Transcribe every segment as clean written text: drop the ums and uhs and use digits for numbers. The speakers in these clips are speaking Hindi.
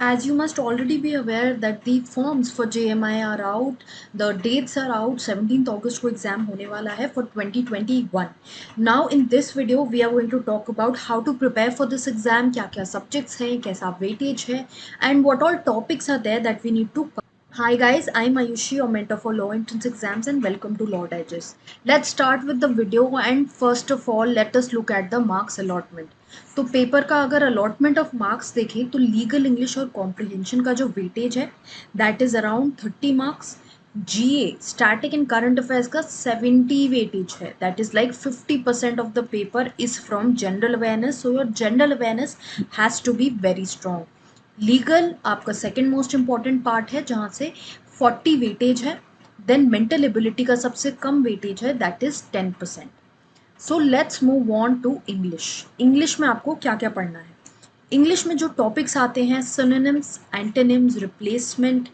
As you must already be aware that the forms for JMI are out, the dates are out, 17th August को exam होने वाला है for 2021. Now in this video we are going to talk about how to prepare for this exam, क्या क्या subjects हैं, कैसा weightage है, and what all topics are there that we need to cover. Hi guys, I'm Ayushi, your mentor for Law Entrance Exams, and welcome to Law Digest. Let's start with the video, and first of all let us look at the marks allotment. तो पेपर का अगर अलॉटमेंट ऑफ मार्क्स देखें तो लीगल इंग्लिश और कॉम्प्रिहेंशन का जो वेटेज है that is around 30 marks. GA static and current affairs का 70 वेटेज है. That is like 50% of the paper is from general awareness, so your general awareness has to be very strong. Legal आपका सेकेंड मोस्ट इंपॉर्टेंट पार्ट है जहाँ से 40 वेटेज है. देन मेंटल एबिलिटी का सबसे कम वेटेज है, that is 10%. So let's move on to English. English में आपको क्या क्या पढ़ना है? इंग्लिश में जो टॉपिक्स आते हैं, synonyms, antonyms, replacement,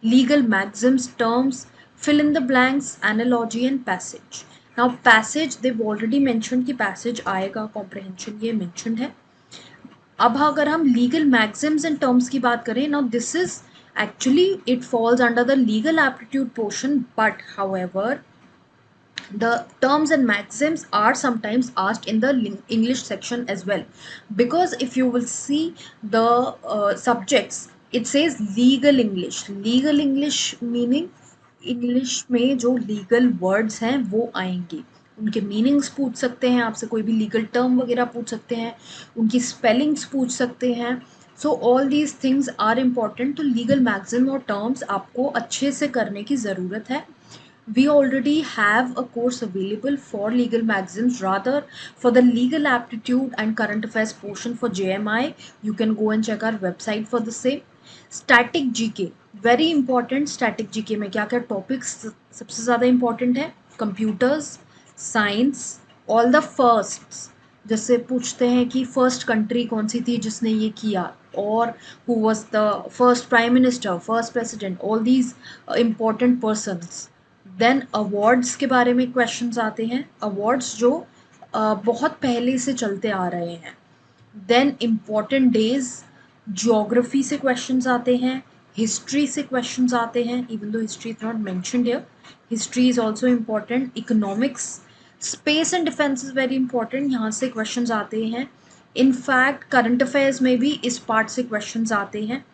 legal maxims, terms, fill in the blanks, analogy and passage. Now passage they've already mention कि पैसेज आएगा, कॉम्प्रिहेंशन ये मेंशनड है. अब अगर हम लीगल मैक्सिम्स एंड टर्म्स की बात करें, now this is actually it falls under the legal aptitude portion, but however the terms and maxims are sometimes asked in the English section as well, because if you will see the subjects, it says legal English. Legal English meaning English में जो लीगल वर्ड्स हैं वो आएंगे, उनके मीनिंग्स पूछ सकते हैं आपसे, कोई भी लीगल टर्म वगैरह पूछ सकते हैं, उनकी स्पेलिंग्स पूछ सकते हैं. So all these things are important. तो लीगल मैगजीन और टर्म्स आपको अच्छे से करने की ज़रूरत है. We already have a course available for legal maxims, rather for the legal aptitude and current affairs portion for JMI. You can go and check our website for the same. Static GK, very important. Static GK में क्या क्या topics सबसे ज़्यादा important है? Computers, science, all the firsts. जैसे पूछते हैं कि फर्स्ट कंट्री कौन सी थी जिसने ये किया, और who was the first prime minister, first president, all these important persons. Then awards के बारे में क्वेश्चंस आते हैं, अवार्ड्स जो बहुत पहले से चलते आ रहे हैं. देन इम्पॉर्टेंट डेज, ज्योग्राफी से क्वेश्चंस आते हैं, हिस्ट्री से क्वेश्चंस आते हैं, even though history is not mentioned here, history is also important. Economics, space and defence is very important, यहाँ से क्वेश्चंस आते हैं. इनफैक्ट करंट अफेयर्स में भी इस पार्ट से क्वेश्चंस आते हैं.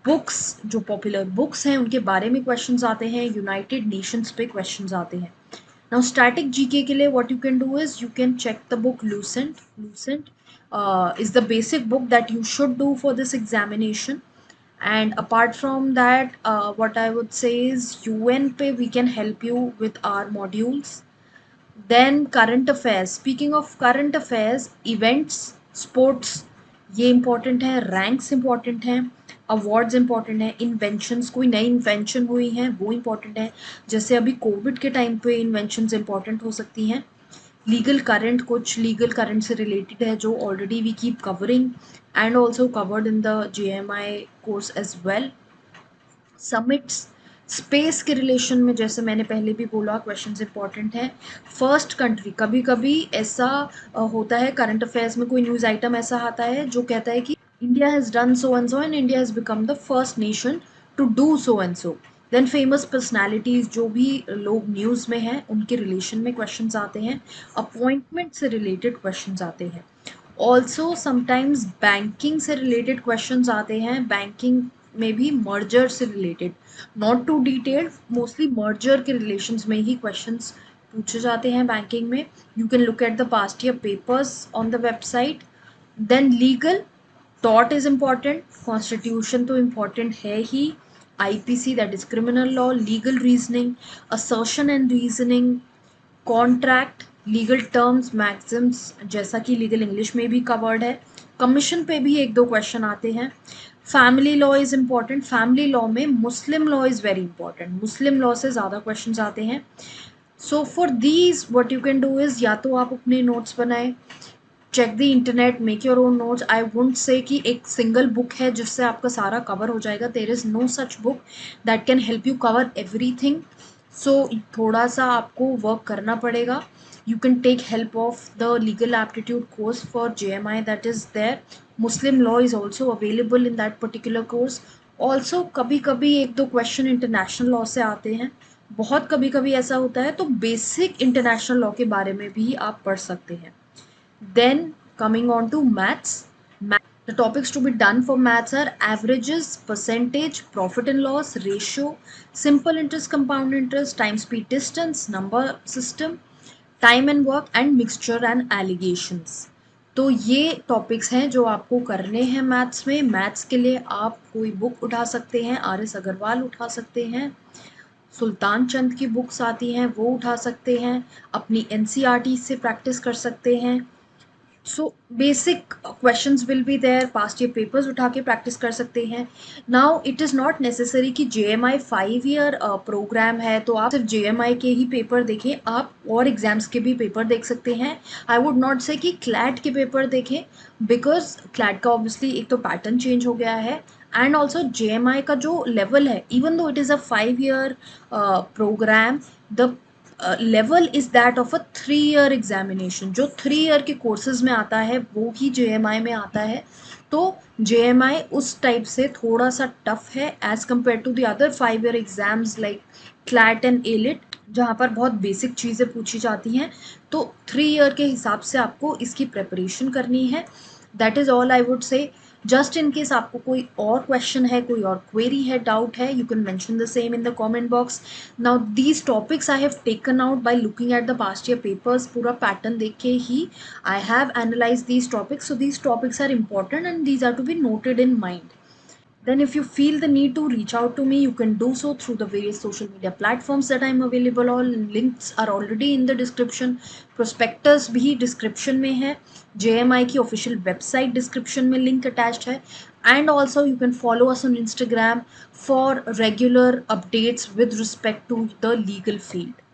बुक्स, जो पॉपुलर बुक्स हैं उनके बारे में क्वेश्चंस आते हैं, यूनाइटेड नेशंस पे क्वेश्चंस आते हैं. नाउ स्टैटिक जीके के लिए what you can do is you can check the book Lucent. Lucent is the basic book that you should do for this examination. And apart from that, what I would say is UN पे we can help you with our modules. Then current affairs, speaking of current affairs, events, sports ये important है, ranks important है, अवार्ड्स इंपॉर्टेंट है, इन्वेंशंस, कोई नई इन्वेंशन हुई हैं वो इंपॉर्टेंट है, जैसे अभी कोविड के टाइम पे इन्वेंशंस इंपॉर्टेंट हो सकती हैं. लीगल करंट, कुछ लीगल करंट से रिलेटेड है जो already we keep covering and also covered in the JMI course as well. Summits, space के रिलेशन में जैसे मैंने पहले भी बोला क्वेश्चंस इंपॉर्टेंट हैं. फर्स्ट कंट्री, कभी कभी ऐसा होता है करंट अफेयर्स में, कोई न्यूज़ आइटम ऐसा आता है जो कहता है कि India has done so and so and India has become the first nation to do so and so. Then famous personalities जो भी लोग न्यूज़ में हैं उनके रिलेशन में क्वेश्चंस आते हैं. अपॉइंटमेंट से रिलेटेड क्वेश्चंस आते हैं. ऑल्सो समटाइम्स बैंकिंग से रिलेटेड क्वेश्चंस आते हैं, बैंकिंग में भी मर्जर से related, not too detailed, mostly merger के रिलेशंस में ही क्वेश्चंस पूछे जाते हैं बैंकिंग में. You can look at the past year papers on the website. Then legal, टॉट इज इम्पॉर्टेंट, कॉन्स्टिट्यूशन तो इम्पॉर्टेंट है ही, IPC that is criminal law, legal reasoning, assertion and reasoning, contract, legal terms, maxims जैसा कि लीगल इंग्लिश में भी कवर्ड है. कमीशन पे भी एक दो क्वेश्चन आते हैं. Family law is important, family law में Muslim law is very important, Muslim law से ज़्यादा क्वेश्चंस आते हैं. So for these what you can do is, या तो आप अपने नोट्स बनाएं, check the internet, make your own notes. I wouldn't say कि एक सिंगल बुक है जिससे आपका सारा कवर हो जाएगा. There is no such book that can help you cover everything. So थोड़ा सा आपको वर्क करना पड़ेगा. You can take help of the legal aptitude course for JMI that is there. Muslim law is also available in that particular course. Also कभी कभी एक दो क्वेश्चन इंटरनेशनल लॉ से आते हैं, बहुत कभी कभी ऐसा होता है, तो बेसिक इंटरनेशनल लॉ के बारे में भी आप पढ़ सकते हैं। Then coming on to maths. The topics to be done for maths are averages, percentage, profit and loss, ratio, simple interest, compound interest, time, speed, distance, number system, time and work, and mixture and allegations. तो ये टॉपिक्स हैं जो आपको करने हैं मैथ्स में। मैथ्स के लिए आप कोई बुक उठा सकते हैं, RS अग्रवाल उठा सकते हैं, सुल्तान चंद की बुक्स आती हैं वो उठा सकते हैं, अपनी NCERT से प्रैक्टिस कर सकते हैं। So basic questions will be there, past year papers उठा के प्रैक्टिस कर सकते हैं। Now it is not necessary कि JMI 5 ईयर प्रोग्राम है तो आप सिर्फ JMI के ही पेपर देखें, आप और एग्जाम्स के भी पेपर देख सकते हैं। आई वुड नॉट से कि क्लैट के पेपर देखें, बिकॉज क्लैट का ऑब्वियसली एक तो पैटर्न चेंज हो गया है, एंड ऑल्सो JMI का जो लेवल है, even though it is a 5 year programme, the level is that of a 3 year examination. जो 3 ईयर के कोर्सेज में आता है वो ही JMI में आता है। तो JMI उस टाइप से थोड़ा सा टफ है as compare to the other 5 year exams like CLAT and AILET, जहाँ पर बहुत बेसिक चीज़ें पूछी जाती हैं। तो 3 ईयर के हिसाब से आपको इसकी प्रेपरेशन करनी है। That is all I would say. Just in case आपको कोई और क्वेश्चन है, कोई और क्वेरी है, डाउट है, you can mention the same in the comment box. Now these topics I have taken out by looking at the past year papers. पूरा पैटर्न देख के ही I have analyse these topics. So these topics are important and these are to be noted in mind. Then if you feel the need to reach out to me, you can do so through the various social media platforms that I'm available on. Links are already in the description. Prospectus भी description में है, JMI की official website description में link attached है, and also you can follow us on Instagram for regular updates with respect to the legal field.